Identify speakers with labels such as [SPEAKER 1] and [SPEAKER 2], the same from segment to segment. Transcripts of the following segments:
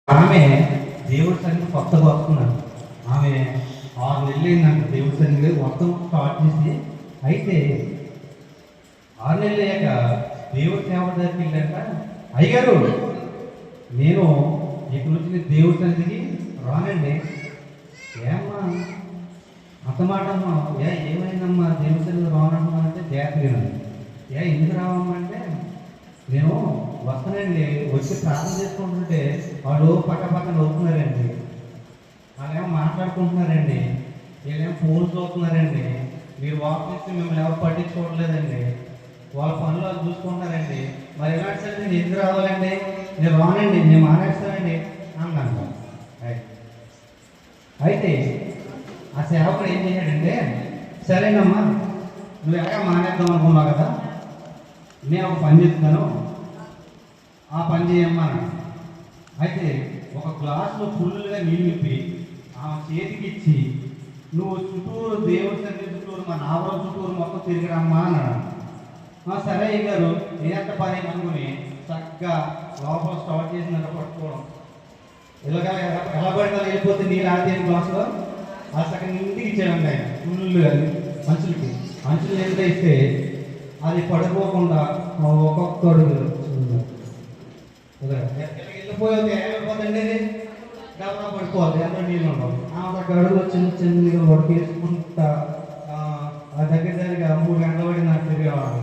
[SPEAKER 1] ఆమె దేవుడి సన్నిధి కొత్తగా వస్తున్నాడు. ఆమె 6 నెలలు అయిందంట దేవుడి సన్నిధి మొత్తం స్టార్ట్ చేసి. అయితే 6 నెలలు అయ్యాక దేవుడి సేవ దగ్గరికి వెళ్ళాక, అయ్యగారు నేను ఇక్కడ నుంచి దేవుడి సన్నిధికి రానండి. ఏమ్మా అంత మాట అమ్మా? ఏమైందమ్మా దేవుడి సన్నిధి రానమ్మా అంటే జాగ్రత్తగా ఎందుకు రావమ్మా అంటే, నేను వస్తానండి, వచ్చి ప్రార్థన చేసుకుంటుంటే వాళ్ళు పక్కన నవ్వుతున్నారండి, వాళ్ళేమో మాట్లాడుకుంటున్నారండి, వీళ్ళేమో ఫోన్ చూస్తున్నారండి, మీరు వాక్ చేస్తే మిమ్మల్ని ఎవరు పట్టించుకోవట్లేదండి, వాళ్ళ పనులు వాళ్ళు చూసుకుంటున్నారండి. మరి ఎలాంటి సరే నేను ఎందుకు రావాలండి? నేను రానండి, నేను మానేస్తానండి అన్నాను. అయితే ఆ సేవకుడు ఏం చేశాడంటే, సరేనమ్మా నువ్వు ఎలాగ మానేద్దాం అనుకున్నావు కదా, నేను ఒక పని చెప్తాను, ఆ పని చేయమ్మా. అయితే ఒక గ్లాసులో ఫుల్గా నీళ్ళు నింపి ఆ చేతికి ఇచ్చి, నువ్వు చుట్టూరు దేవుడి సన్నిధి చుట్టూరు మా నావరం చుట్టూరు మొత్తం తిరిగిరమ్మా అన్నాడు. సరే అయ్యారు ఎంత పని అనుకుని చక్కగా లోపల స్టార్ట్ చేసిందంట పట్టుకోవడం. ఇలాగా ఎలా పడితే వెళ్ళిపోతే నీళ్ళు ఆది గ్లాసులో ఆ సగం ఇంటికి ఇచ్చాడండి ఆయన ఫుల్గా మనుషులు ఎంత ఇస్తే అది పడిపోకుండా ఒక్కొక్కడు వెళ్ళిపోతుందండి, డబ్బా పడిపోవాలి, ఎంత నీళ్ళు ఉండవు. ఆ గడువులో చిన్నగా ఉడకేసుకుంటా ఆ దగ్గరగా 3 గంటలు పడి నాకు తిరిగేవాడు.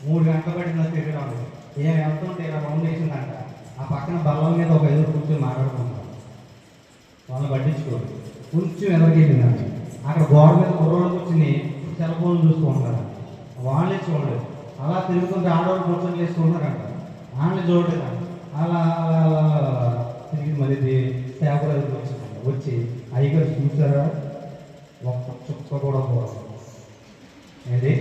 [SPEAKER 1] 3 గంటలు పడి నాకు తిరిగేవాడు. ఏం వెళ్తుంటే ఇలా రౌండ్ వేసిందంట. ఆ పక్కన బల్లం మీద ఒక ఎదురు కూర్చొని మాట్లాడుకుంటారు, వాళ్ళని పట్టించుకోరు. కొంచెం ఎదరికెళ్ళిందంట. అక్కడ గోడ మీద కుర్రోళ్ళు కూర్చుని సెల్ ఫోన్ చూసుకుంటారు, వాళ్ళే చూడలేదు. అలా తిరుగుతుంటే ఆడవాళ్ళు కూర్చొని వేసుకుంటారంట, వాళ్ళని చూడలేదంట. అలా అలా అలా తిరిగి మళ్ళీ సేవకుల దగ్గరికి వచ్చిందంట. వచ్చి అయ్యగారు చూసారా, ఒక్క చుక్క కూడా పోవాలి, ఏంటి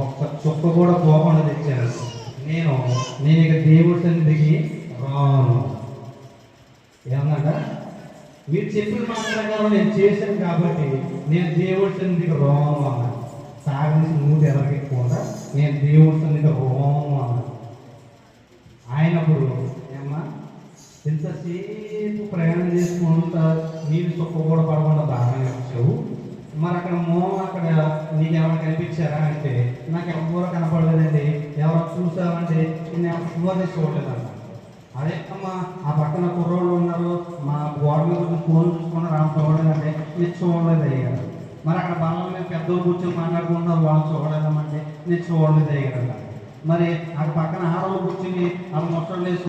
[SPEAKER 1] ఒక్క చుక్క కూడా పోకుండా తెచ్చాను. నేను ఇక దేవుడి సన్నిధికి రాను. ఏమన్నాక, మీరు చెప్పిన మాట ప్రకారం నేను చేశాను కాబట్టి నేను దేవుడి సన్నిధికి రాను అన్నాను. సాగదీసి మూడు ఎదరికెక్కకుండా నేను దేవుడి సన్నిధికి రాను అన్నాను. ఆయనప్పుడు ఏమ్మా ఎంతసేపు ప్రయాణం చేసుకుంటా నీళ్ళు చుక్క కూడా పడకుండా బాగానే వచ్చావు, మరి అక్కడ అక్కడ నీకు ఎవరైనా కనిపించారా అంటే, నాకు ఎవరు కనపడలేదండి. ఎవరు చూసావంటే నేను ఎవరిని చూడలేదంట. అదే అమ్మా ఆ పక్కన కుర్రోళ్ళు ఉన్నారు, మా గోడ మీద ఫోన్ చూసుకున్నారు, ఆమె చూడలేదంటే నేను చూడలేదు అయ్యారు. మరి అక్కడ బలం మీద పెద్దోళ్ళు కూర్చొని మాట్లాడుకుంటున్నారు, వాళ్ళు చూడలేదమ్మంటే నేను చూడలేదు అయ్యారంట. మరి అక్కడ పక్కన ఆడవాళ్ళు కూర్చొని వాళ్ళు మొట్టలు